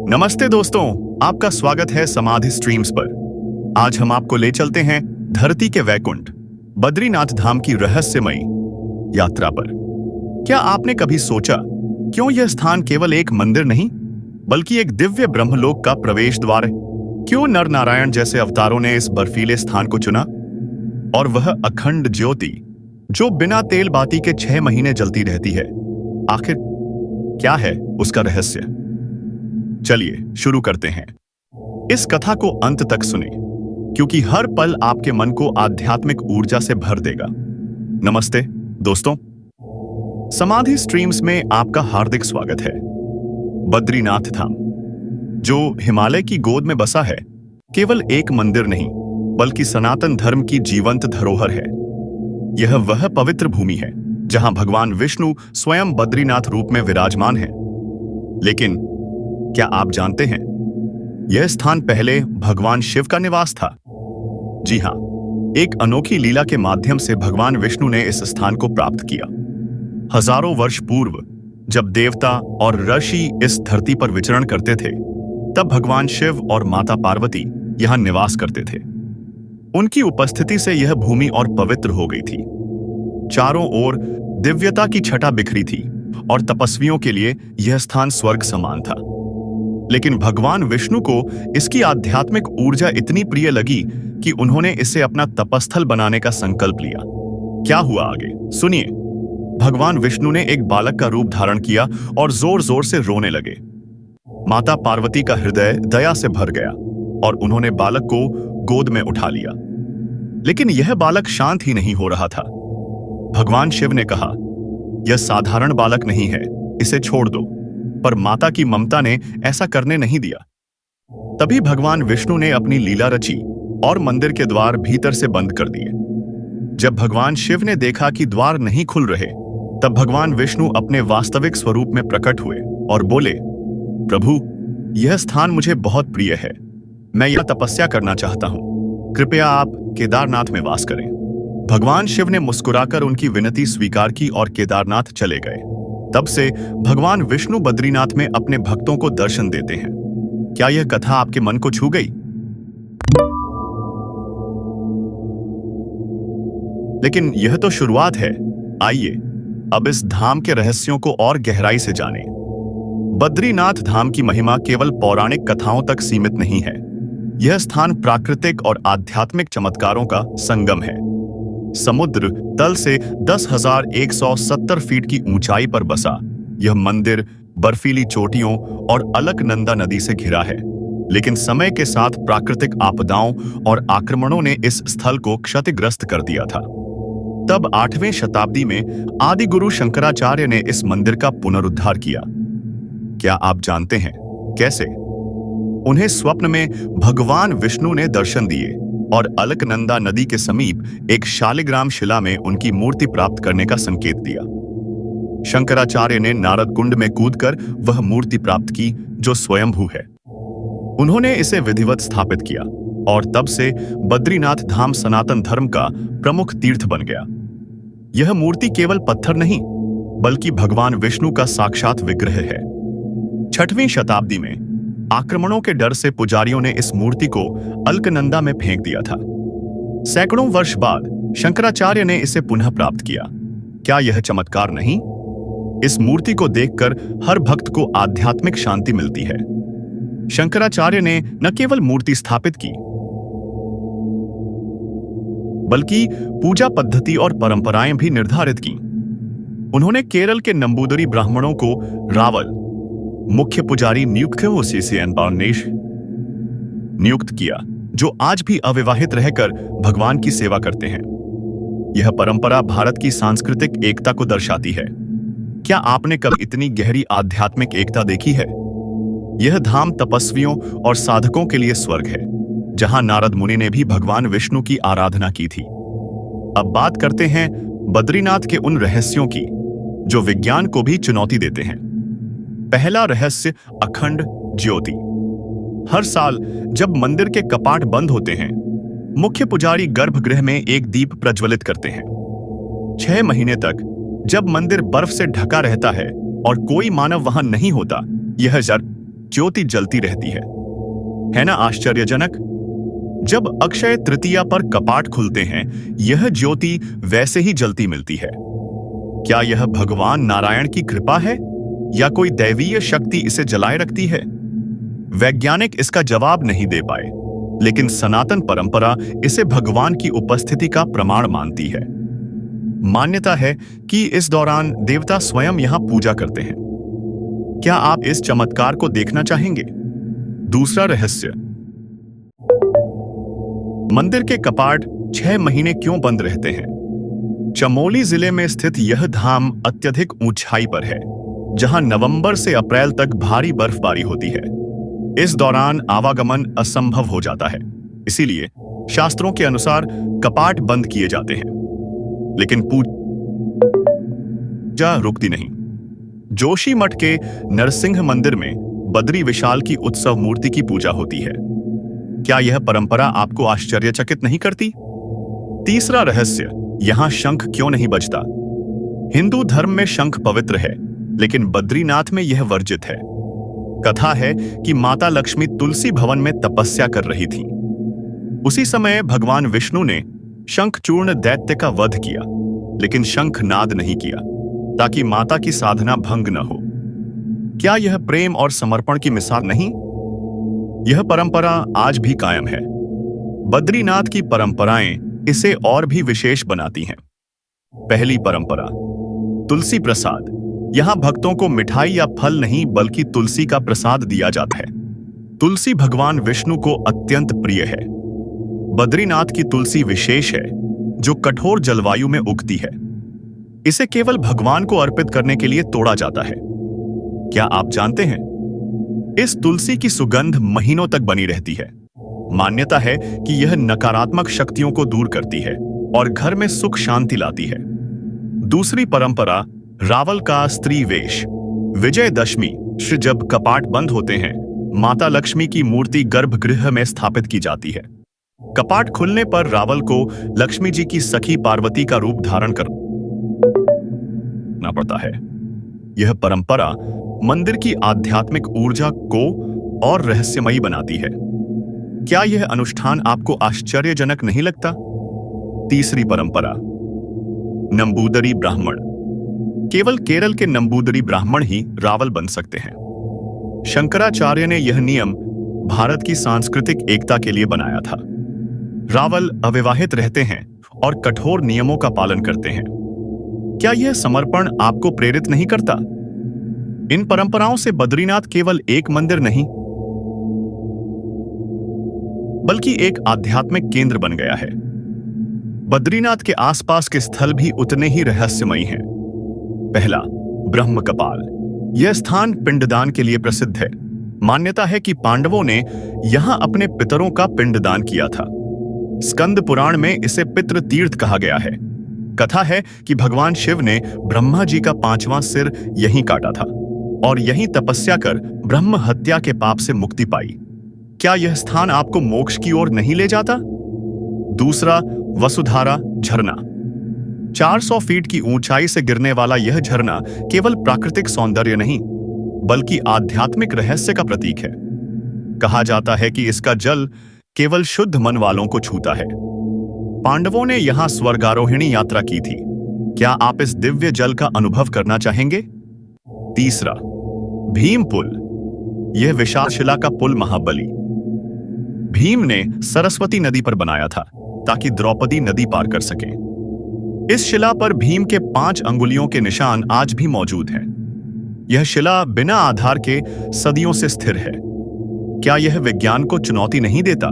नमस्ते दोस्तों, आपका स्वागत है समाधि स्ट्रीम्स पर। आज हम आपको ले चलते हैं धरती के वैकुंठ बद्रीनाथ धाम की रहस्यमयी यात्रा पर। क्या आपने कभी सोचा क्यों यह स्थान केवल एक मंदिर नहीं बल्कि एक दिव्य ब्रह्मलोक का प्रवेश द्वार है? क्यों नर नारायण जैसे अवतारों ने इस बर्फीले स्थान को चुना, और वह अखंड ज्योति जो बिना तेल बाती के 6 महीने जलती रहती है? आखिर क्या है उसका रहस्य? चलिए शुरू करते हैं। इस कथा को अंत तक सुने, क्योंकि हर पल आपके मन को आध्यात्मिक ऊर्जा से भर देगा। नमस्ते दोस्तों, समाधि स्ट्रीम्स में आपका हार्दिक स्वागत है। बद्रीनाथ धाम, जो हिमालय की गोद में बसा है, केवल एक मंदिर नहीं बल्कि सनातन धर्म की जीवंत धरोहर है। यह वह पवित्र भूमि है जहां भगवान विष्णु स्वयं बद्रीनाथ रूप में विराजमान है। लेकिन क्या आप जानते हैं, यह स्थान पहले भगवान शिव का निवास था। जी हां, एक अनोखी लीला के माध्यम से भगवान विष्णु ने इस स्थान को प्राप्त किया। हजारों वर्ष पूर्व जब देवता और ऋषि इस धरती पर विचरण करते थे, तब भगवान शिव और माता पार्वती यहां निवास करते थे। उनकी उपस्थिति से यह भूमि और पवित्र हो गई थी। चारों ओर दिव्यता की छटा बिखरी थी और तपस्वियों के लिए यह स्थान स्वर्ग समान था। लेकिन भगवान विष्णु को इसकी आध्यात्मिक ऊर्जा इतनी प्रिय लगी कि उन्होंने इसे अपना तपस्थल बनाने का संकल्प लिया। क्या हुआ आगे सुनिए। भगवान विष्णु ने एक बालक का रूप धारण किया और जोर जोर से रोने लगे। माता पार्वती का हृदय दया से भर गया और उन्होंने बालक को गोद में उठा लिया। लेकिन यह बालक शांत ही नहीं हो रहा था। भगवान शिव ने कहा, यह साधारण बालक नहीं है, इसे छोड़ दो। पर माता की ममता ने ऐसा करने नहीं दिया। तभी भगवान विष्णु ने अपनी लीला रची और मंदिर के द्वार भीतर से बंद कर दिए। जब भगवान शिव ने देखा कि द्वार नहीं खुल रहे, तब भगवान विष्णु अपने वास्तविक स्वरूप में प्रकट हुए और बोले, प्रभु, यह स्थान मुझे बहुत प्रिय है। मैं यह तपस्या करना चाहता हूं। कृपया आप केदारनाथ में वास करें। भगवान शिव ने मुस्कुराकर उनकी विनती स्वीकार की और केदारनाथ चले गए। तब से भगवान विष्णु बद्रीनाथ में अपने भक्तों को दर्शन देते हैं। क्या यह कथा आपके मन को छू गई? लेकिन यह तो शुरुआत है। आइए अब इस धाम के रहस्यों को और गहराई से जानें। बद्रीनाथ धाम की महिमा केवल पौराणिक कथाओं तक सीमित नहीं है। यह स्थान प्राकृतिक और आध्यात्मिक चमत्कारों का संगम है। समुद्र तल से 10,170 फीट की ऊंचाई पर बसा यह मंदिर बर्फीली चोटियों और अलकनंदा नदी से घिरा है। लेकिन समय के साथ प्राकृतिक आपदाओं और आक्रमणों ने इस स्थल को क्षतिग्रस्त कर दिया था। तब 8वीं शताब्दी में आदि गुरु शंकराचार्य ने इस मंदिर का पुनरुद्धार किया। क्या आप जानते हैं कैसे? उन्हें स्वप्न में भगवान विष्णु ने दर्शन दिए और अलकनंदा नदी के समीप एक शालिग्राम शिला में उनकी मूर्ति प्राप्त करने का संकेत दिया। शंकराचार्य ने नारद कुंड में कूदकर वह मूर्ति प्राप्त की जो स्वयंभू है। उन्होंने इसे विधिवत स्थापित किया और तब से बद्रीनाथ धाम सनातन धर्म का प्रमुख तीर्थ बन गया। यह मूर्ति केवल पत्थर नहीं बल्कि भगवान विष्णु का साक्षात विग्रह है। 6वीं शताब्दी में आक्रमणों के डर से पुजारियों ने इस मूर्ति को अलकनंदा में फेंक दिया था। सैकड़ों वर्ष बाद शंकराचार्य ने इसे पुनः प्राप्त किया। क्या यह चमत्कार नहीं? इस मूर्ति को देखकर हर भक्त को आध्यात्मिक शांति मिलती है। शंकराचार्य ने न केवल मूर्ति स्थापित की बल्कि पूजा पद्धति और परंपराएं भी निर्धारित की। उन्होंने केरल के नंबूदरी ब्राह्मणों को रावल मुख्य पुजारी नियुक्त किया, जो आज भी अविवाहित रहकर भगवान की सेवा करते हैं। यह परंपरा भारत की सांस्कृतिक एकता को दर्शाती है। क्या आपने कभी इतनी गहरी आध्यात्मिक एकता देखी है? यह धाम तपस्वियों और साधकों के लिए स्वर्ग है, जहां नारद मुनि ने भी भगवान विष्णु की आराधना की थी। अब बात करते हैं बद्रीनाथ के उन रहस्यों की जो विज्ञान को भी चुनौती देते हैं। पहला रहस्य, अखंड ज्योति। हर साल जब मंदिर के कपाट बंद होते हैं, मुख्य पुजारी गर्भगृह में एक दीप प्रज्वलित करते हैं। 6 महीने तक जब मंदिर बर्फ से ढका रहता है और कोई मानव वहां नहीं होता, यह ज्योति जलती रहती है ना आश्चर्यजनक? जब अक्षय तृतीया पर कपाट खुलते हैं, यह ज्योति वैसे ही जलती मिलती है। क्या यह भगवान नारायण की कृपा है या कोई दैवीय शक्ति इसे जलाए रखती है? वैज्ञानिक इसका जवाब नहीं दे पाए, लेकिन सनातन परंपरा इसे भगवान की उपस्थिति का प्रमाण मानती है। मान्यता है कि इस दौरान देवता स्वयं यहां पूजा करते हैं। क्या आप इस चमत्कार को देखना चाहेंगे? दूसरा रहस्य, मंदिर के कपाट 6 महीने क्यों बंद रहते हैं? चमोली जिले में स्थित यह धाम अत्यधिक ऊंचाई पर है, जहां नवंबर से अप्रैल तक भारी बर्फबारी होती है। इस दौरान आवागमन असंभव हो जाता है, इसीलिए शास्त्रों के अनुसार कपाट बंद किए जाते हैं। लेकिन पूजा रुकती नहीं। जोशी मठ के नरसिंह मंदिर में बद्री विशाल की उत्सव मूर्ति की पूजा होती है। क्या यह परंपरा आपको आश्चर्यचकित नहीं करती? तीसरा रहस्य, यहां शंख क्यों नहीं बजता? हिंदू धर्म में शंख पवित्र है, लेकिन बद्रीनाथ में यह वर्जित है। कथा है कि माता लक्ष्मी तुलसी भवन में तपस्या कर रही थी। उसी समय भगवान विष्णु ने शंखचूर्ण दैत्य का वध किया, लेकिन शंख नाद नहीं किया, ताकि माता की साधना भंग न हो। क्या यह प्रेम और समर्पण की मिसाल नहीं? यह परंपरा आज भी कायम है। बद्रीनाथ की परंपराएं इसे और भी विशेष बनाती हैं। पहली परंपरा, तुलसी प्रसाद। यहां भक्तों को मिठाई या फल नहीं, बल्कि तुलसी का प्रसाद दिया जाता है। तुलसी भगवान विष्णु को अत्यंत प्रिय है। बद्रीनाथ की तुलसी विशेष है, जो कठोर जलवायु में उगती है। इसे केवल भगवान को अर्पित करने के लिए तोड़ा जाता है। क्या आप जानते हैं, इस तुलसी की सुगंध महीनों तक बनी रहती है। मान्यता है कि यह नकारात्मक शक्तियों को दूर करती है और घर में सुख शांति लाती है। दूसरी परंपरा, रावल का स्त्री वेश। विजयदशमी श्री जब कपाट बंद होते हैं, माता लक्ष्मी की मूर्ति गर्भगृह में स्थापित की जाती है। कपाट खुलने पर रावल को लक्ष्मी जी की सखी पार्वती का रूप धारण करना पड़ता है। यह परंपरा मंदिर की आध्यात्मिक ऊर्जा को और रहस्यमयी बनाती है। क्या यह अनुष्ठान आपको आश्चर्यजनक नहीं लगता? तीसरी परंपरा, नंबूदरी ब्राह्मण। केवल केरल के नंबूदरी ब्राह्मण ही रावल बन सकते हैं। शंकराचार्य ने यह नियम भारत की सांस्कृतिक एकता के लिए बनाया था। रावल अविवाहित रहते हैं और कठोर नियमों का पालन करते हैं। क्या यह समर्पण आपको प्रेरित नहीं करता? इन परंपराओं से बद्रीनाथ केवल एक मंदिर नहीं, बल्कि एक आध्यात्मिक केंद्र बन गया है। बद्रीनाथ के आसपास के स्थल भी उतने ही रहस्यमयी हैं। पहला, ब्रह्म कपाल। यह स्थान पिंडदान के लिए प्रसिद्ध है। मान्यता है कि पांडवों ने यहां अपने पितरों का पिंडदान किया था। स्कंद पुराण में इसे पितृ तीर्थ कहा गया है। कथा है कि भगवान शिव ने ब्रह्मा जी का 5वां सिर यहीं काटा था और यहीं तपस्या कर ब्रह्म हत्या के पाप से मुक्ति पाई। क्या यह स्थान आपको मोक्ष की ओर नहीं ले जाता? दूसरा, वसुधारा झरना। 400 फीट की ऊंचाई से गिरने वाला यह झरना केवल प्राकृतिक सौंदर्य नहीं, बल्कि आध्यात्मिक रहस्य का प्रतीक है। कहा जाता है कि इसका जल केवल शुद्ध मन वालों को छूता है। पांडवों ने यहां स्वर्गारोहिणी यात्रा की थी। क्या आप इस दिव्य जल का अनुभव करना चाहेंगे? तीसरा, भीम पुल। यह विशाल शिला का पुल महाबली भीम ने सरस्वती नदी पर बनाया था, ताकि द्रौपदी नदी पार कर सके। इस शिला पर भीम के 5 अंगुलियों के निशान आज भी मौजूद हैं। यह शिला बिना आधार के सदियों से स्थिर है। क्या यह विज्ञान को चुनौती नहीं देता?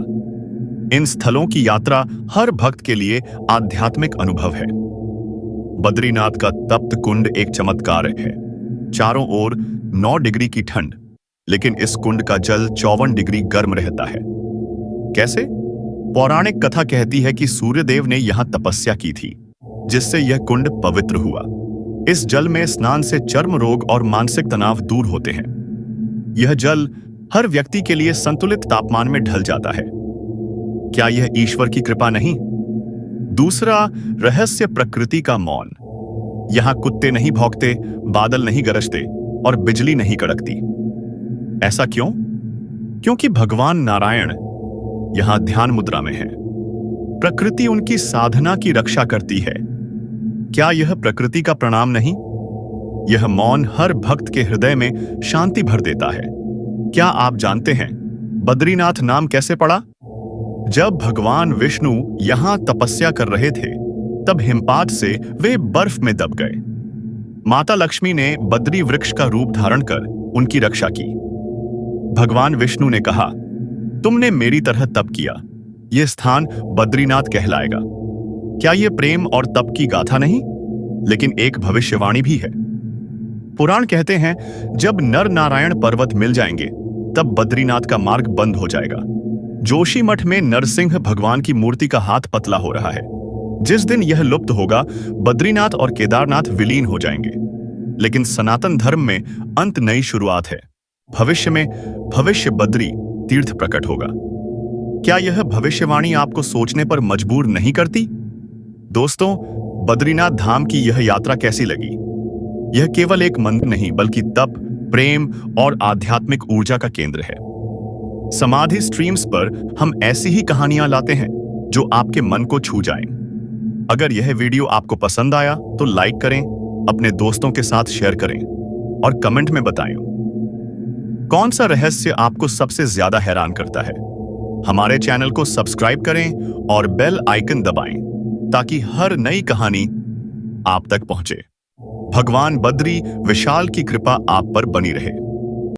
इन स्थलों की यात्रा हर भक्त के लिए आध्यात्मिक अनुभव है। बद्रीनाथ का तप्त कुंड एक चमत्कार है। चारों ओर 9 डिग्री की ठंड, लेकिन इस कुंड का जल 54 डिग्री गर्म रहता है। कैसे? पौराणिक कथा कहती है कि सूर्यदेव ने यहां तपस्या की थी, जिससे यह कुंड पवित्र हुआ। इस जल में स्नान से चर्म रोग और मानसिक तनाव दूर होते हैं। यह जल हर व्यक्ति के लिए संतुलित तापमान में ढल जाता है। क्या यह ईश्वर की कृपा नहीं? दूसरा रहस्य, प्रकृति का मौन। यहां कुत्ते नहीं भौंकते, बादल नहीं गरजते और बिजली नहीं कड़कती। ऐसा क्यों? क्योंकि भगवान नारायण यहां ध्यान मुद्रा में है। प्रकृति उनकी साधना की रक्षा करती है। क्या यह प्रकृति का प्रणाम नहीं? यह मौन हर भक्त के हृदय में शांति भर देता है। क्या आप जानते हैं बद्रीनाथ नाम कैसे पड़ा? जब भगवान विष्णु यहां तपस्या कर रहे थे, तब हिमपात से वे बर्फ में दब गए। माता लक्ष्मी ने बद्री वृक्ष का रूप धारण कर उनकी रक्षा की। भगवान विष्णु ने कहा, तुमने मेरी तरह तप किया, यह स्थान बद्रीनाथ कहलाएगा। क्या यह प्रेम और तप की गाथा नहीं, लेकिन एक भविष्यवाणी भी है। पुराण कहते हैं, जब नर नारायण पर्वत मिल जाएंगे, तब बद्रीनाथ का मार्ग बंद हो जाएगा। जोशी मठ में नरसिंह भगवान की मूर्ति का हाथ पतला हो रहा है। जिस दिन यह लुप्त होगा, बद्रीनाथ और केदारनाथ विलीन हो जाएंगे। लेकिन सनातन धर्म में अंत नई शुरुआत है। भविष्य में भविष्य बद्री तीर्थ प्रकट होगा। क्या यह भविष्यवाणी आपको सोचने पर मजबूर नहीं करती? दोस्तों, बद्रीनाथ धाम की यह यात्रा कैसी लगी? यह केवल एक मंदिर नहीं, बल्कि तप, प्रेम और आध्यात्मिक ऊर्जा का केंद्र है। समाधि स्ट्रीम्स पर हम ऐसी ही कहानियां लाते हैं जो आपके मन को छू जाएं। अगर यह वीडियो आपको पसंद आया तो लाइक करें, अपने दोस्तों के साथ शेयर करें और कमेंट में बताएं कौन सा रहस्य आपको सबसे ज्यादा हैरान करता है। हमारे चैनल को सब्सक्राइब करें और बेल आइकन दबाएं ताकि हर नई कहानी आप तक पहुंचे। भगवान बद्री विशाल की कृपा आप पर बनी रहे।